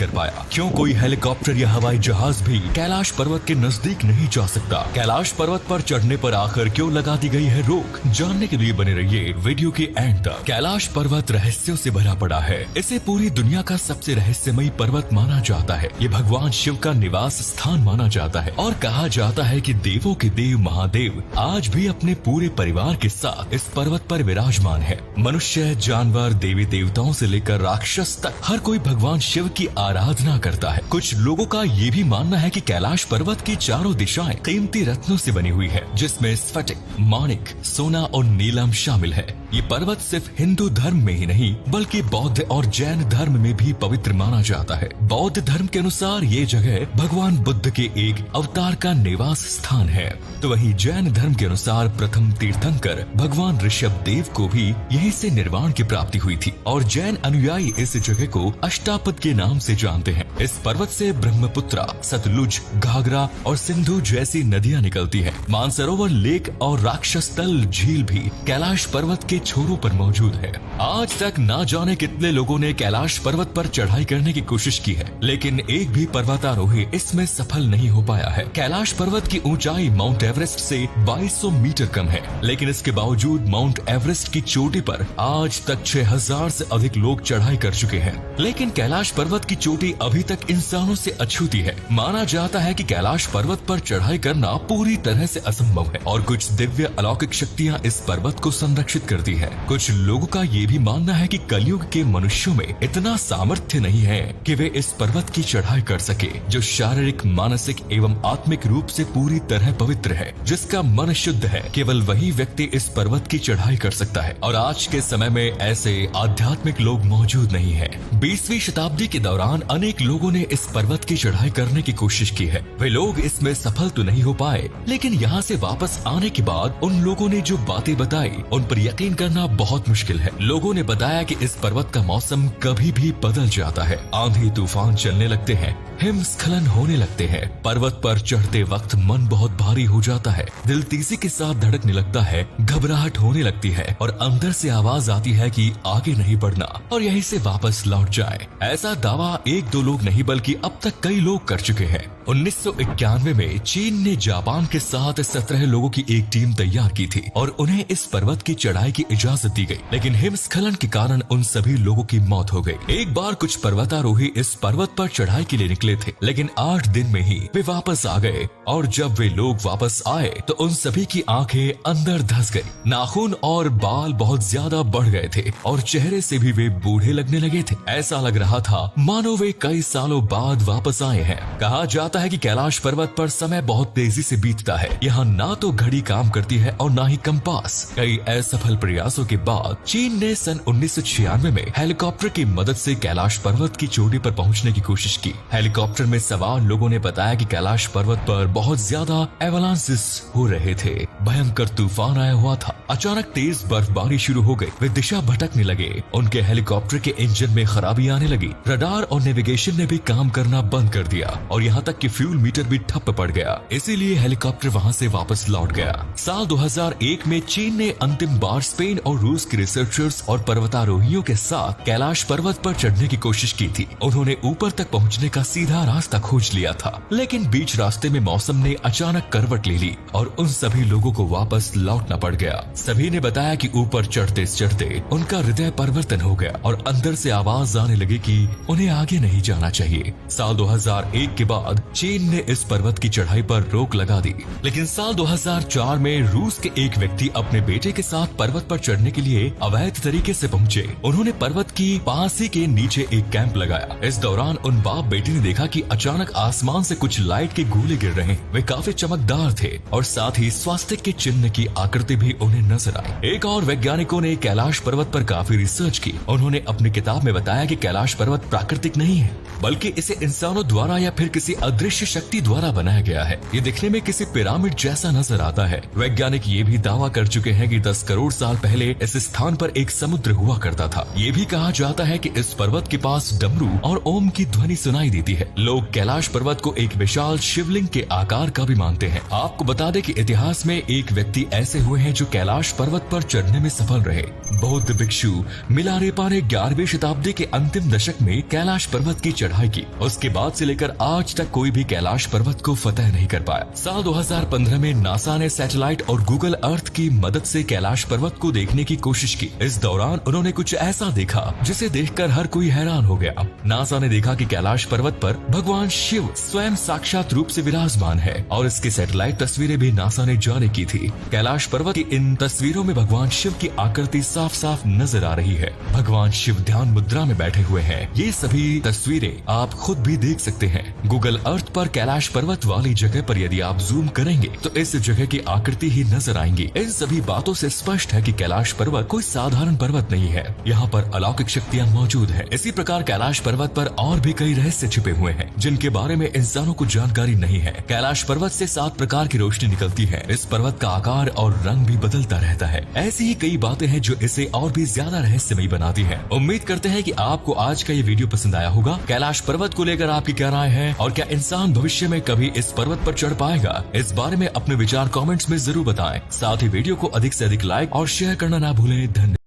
कर पाया? क्यों कोई हेलीकॉप्टर या हवाई जहाज भी कैलाश पर्वत के नजदीक नहीं जा सकता? कैलाश पर्वत पर चढ़ने पर आखिर क्यों लगा दी गई है रोक? जानने के लिए बने रहिए वीडियो के एंड तक। कैलाश पर्वत रहस्यों से भरा पड़ा है। इसे पूरी दुनिया का सबसे रहस्यमयी पर्वत माना जाता है। ये भगवान शिव का निवास स्थान माना जाता है और कहा जाता है कि देवों के देव महादेव आज भी अपने पूरे परिवार के साथ इस पर्वत पर विराजमान है। मनुष्य, जानवर, देवी देवताओं से लेकर राक्षस तक हर कोई भगवान शिव की आराधना करता है। कुछ लोगों का ये भी मानना है कि कैलाश पर्वत की चारों दिशाएं कीमती रत्नों से बनी हुई है, जिसमें स्फटिक, माणिक, सोना और नीलम शामिल है। ये पर्वत सिर्फ हिंदू धर्म में ही नहीं बल्कि बौद्ध और जैन धर्म में भी पवित्र माना जाता है। बौद्ध धर्म के अनुसार ये जगह भगवान बुद्ध के एक अवतार का निवास स्थान है, तो वहीं जैन धर्म के अनुसार प्रथम तीर्थंकर भगवान ऋषभ देव को भी यहीं से निर्वाण की प्राप्ति हुई थी और जैन अनुयायी इस जगह को अष्टापद के नाम से जानते हैं। इस पर्वत से ब्रह्मपुत्रा, सतलुज, घाघरा और सिंधु जैसी नदियां निकलती हैं। मानसरोवर लेक और राक्षस तल झील भी कैलाश पर्वत के छोरों पर मौजूद है। आज तक ना जाने कितने लोगों ने कैलाश पर्वत पर चढ़ाई करने की कोशिश की है, लेकिन एक भी पर्वतारोही इसमें सफल नहीं हो पाया है। कैलाश पर्वत की ऊंचाई माउंट एवरेस्ट से 2200 मीटर कम है, लेकिन इसके बावजूद माउंट एवरेस्ट की चोटी पर आज तक 6000 से अधिक लोग चढ़ाई कर चुके हैं। लेकिन कैलाश पर्वत की चोटी अभी तक इंसानों से अछूती है। माना जाता है कि कैलाश पर्वत पर चढ़ाई करना पूरी तरह से असंभव है और कुछ दिव्य अलौकिक शक्तियां इस पर्वत को संरक्षित करती है। कुछ लोगों का ये भी मानना है कि कलयुग के मनुष्यों में इतना सामर्थ्य नहीं है कि वे इस पर्वत की चढ़ाई कर सके, जो शारीरिक, मानसिक एवं आत्मिक रूप से पूरी तरह पवित्र है। जिसका मन शुद्ध है, केवल वही व्यक्ति इस पर्वत की चढ़ाई कर सकता है और आज के समय में ऐसे आध्यात्मिक लोग मौजूद नहीं है। 20वीं शताब्दी के दौरान अनेक लोगों ने इस पर्वत की चढ़ाई करने की कोशिश की है। वे लोग इसमें सफल तो नहीं हो पाए, लेकिन यहाँ से वापस आने के बाद उन लोगों ने जो बातें बताई उन पर यकीन करना बहुत मुश्किल है। लोगों ने बताया कि इस पर्वत का मौसम कभी भी बदल जाता है, आंधी तूफान चलने लगते हैं, हिमस्खलन होने लगते हैं। पर्वत पर चढ़ते वक्त मन बहुत भारी हो जाता है, दिल तेजी के साथ धड़कने लगता है, घबराहट होने लगती है और अंदर से आवाज आती है कि आगे नहीं बढ़ना और यहीं से वापस लौट जाए। ऐसा दावा एक दो लोग नहीं बल्कि अब तक कई लोग कर चुके हैं। 1991 में चीन ने जापान के साथ 17 लोगों की एक टीम तैयार की थी और उन्हें इस पर्वत की चढ़ाई की इजाजत दी गई, लेकिन हिमस्खलन के कारण उन सभी लोगों की मौत हो गई। एक बार कुछ पर्वतारोही इस पर्वत पर चढ़ाई के लिए निकले थे, लेकिन 8 दिन में ही वे वापस आ गए और जब वे लोग वापस आए तो उन सभी की आंखें अंदर धंस गई, नाखून और बाल बहुत ज्यादा बढ़ गए थे और चेहरे से भी वे बूढ़े लगने लगे थे। ऐसा लग रहा था मानो वे कई सालों बाद वापस आए हैं। कहा जाता है कि कैलाश पर्वत पर समय बहुत तेजी से बीतता है। यहाँ ना तो घड़ी काम करती है और ना ही कंपास। कई असफल प्रयासों के बाद चीन ने सन 1996 में हेलीकॉप्टर की मदद से कैलाश पर्वत की चोटी पर पहुंचने की कोशिश की। हेलीकॉप्टर में सवार लोगों ने बताया कि कैलाश पर्वत पर बहुत ज्यादा एवलांसेस हो रहे थे, भयंकर तूफान आया हुआ था। अचानक तेज बर्फबारी शुरू हो गई। वे दिशा भटकने लगे, उनके हेलीकॉप्टर के इंजन में खराबी आने लगी, रडार और नेविगेशन ने भी काम करना बंद कर दिया और यहाँ तक कि फ्यूल मीटर भी ठप पड़ गया। इसीलिए हेलीकॉप्टर वहाँ से वापस लौट गया। साल 2001 में चीन ने अंतिम बार स्पेन और रूस के रिसर्चर्स और पर्वतारोहियों के साथ कैलाश पर्वत पर चढ़ने की कोशिश की थी। उन्होंने ऊपर तक पहुँचने का सीधा रास्ता खोज लिया था, लेकिन बीच रास्ते में मौसम ने अचानक करवट ले ली और उन सभी लोगों को वापस लौटना पड़ गया। सभी ने बताया कि ऊपर चढ़ते चढ़ते उनका हृदय परिवर्तन हो गया और अंदर से आवाज आने लगी कि उन्हें आगे नहीं जाना चाहिए। साल 2001 के बाद चीन ने इस पर्वत की चढ़ाई पर रोक लगा दी, लेकिन साल 2004 में रूस के एक व्यक्ति अपने बेटे के साथ पर्वत पर चढ़ने के लिए अवैध तरीके से पहुंचे। उन्होंने पर्वत की पास ही के नीचे एक कैंप लगाया। इस दौरान उन बाप बेटे ने देखा कि अचानक आसमान से कुछ लाइट के गोले गिर रहे। वे काफी चमकदार थे और साथ ही स्वास्तिक के चिन्ह की आकृति भी उन्हें नजर आई। एक और वैज्ञानिकों ने कैलाश पर्वत पर काफी रिसर्च की। उन्होंने अपनी किताब में बताया कि कैलाश पर्वत प्राकृतिक नहीं है, बल्कि इसे इंसानों द्वारा या फिर किसी अदृश्य शक्ति द्वारा बनाया गया है। ये दिखने में किसी पिरामिड जैसा नजर आता है। वैज्ञानिक ये भी दावा कर चुके हैं कि 10 करोड़ साल पहले इस स्थान पर एक समुद्र हुआ करता था। ये भी कहा जाता है कि इस पर्वत के पास डमरू और ओम की ध्वनि सुनाई देती है। लोग कैलाश पर्वत को एक विशाल शिवलिंग के आकार का भी मानते हैं। आपको बता दें कि इतिहास में एक व्यक्ति ऐसे हुए हैं जो कैलाश पर्वत पर चढ़ने में सफल रहे। बौद्ध भिक्षु मिलारेपा ने 11वीं शताब्दी के अंतिम दशक में कैलाश पर्वत की चढ़ाई की। उसके बाद से लेकर आज तक कोई भी कैलाश पर्वत को फतह नहीं कर पाया। साल 2015 में नासा ने सैटेलाइट और गूगल अर्थ की मदद से कैलाश पर्वत को देखने की कोशिश की। इस दौरान उन्होंने कुछ ऐसा देखा जिसे देखकर हर कोई हैरान हो गया। नासा ने देखा कि कैलाश पर्वत पर भगवान शिव स्वयं साक्षात रूप से विराजमान है और इसकी सैटेलाइट तस्वीरें भी नासा ने जारी की थी। कैलाश पर्वत की इन तस्वीरों में भगवान शिव की आकृति साफ साफ नजर आ रही है। भगवान शिव ध्यान मुद्रा में बैठे हुए हैं। ये सभी तस्वीरें आप खुद भी देख सकते हैं। गूगल अर्थ पर कैलाश पर्वत वाली जगह पर यदि आप जूम करेंगे तो इस जगह की आकृति ही नजर आएंगी। इन सभी बातों से स्पष्ट है कि कैलाश पर्वत कोई साधारण पर्वत नहीं है। यहाँ पर अलौकिक शक्तियाँ मौजूद है। इसी प्रकार कैलाश पर्वत पर और भी कई रहस्य छिपे हुए हैं जिनके बारे में इंसानों को जानकारी नहीं है। कैलाश पर्वत से 7 प्रकार की रोशनी निकलती है। इस पर्वत का आकार और रंग भी बदलता रहता है। ऐसी ही कई बातें हैं जो इसे और भी ज्यादा रहस्यमयी बनाती है। उम्मीद करते हैं कि आपको आज का ये वीडियो पसंद आया होगा। कैलाश पर्वत को लेकर आपकी क्या राय है और क्या इंसान भविष्य में कभी इस पर्वत पर चढ़ पाएगा? इस बारे में अपने विचार कमेंट्स में जरूर बताएं। साथ ही वीडियो को अधिक से अधिक लाइक और शेयर करना ना भूलें। धन्यवाद।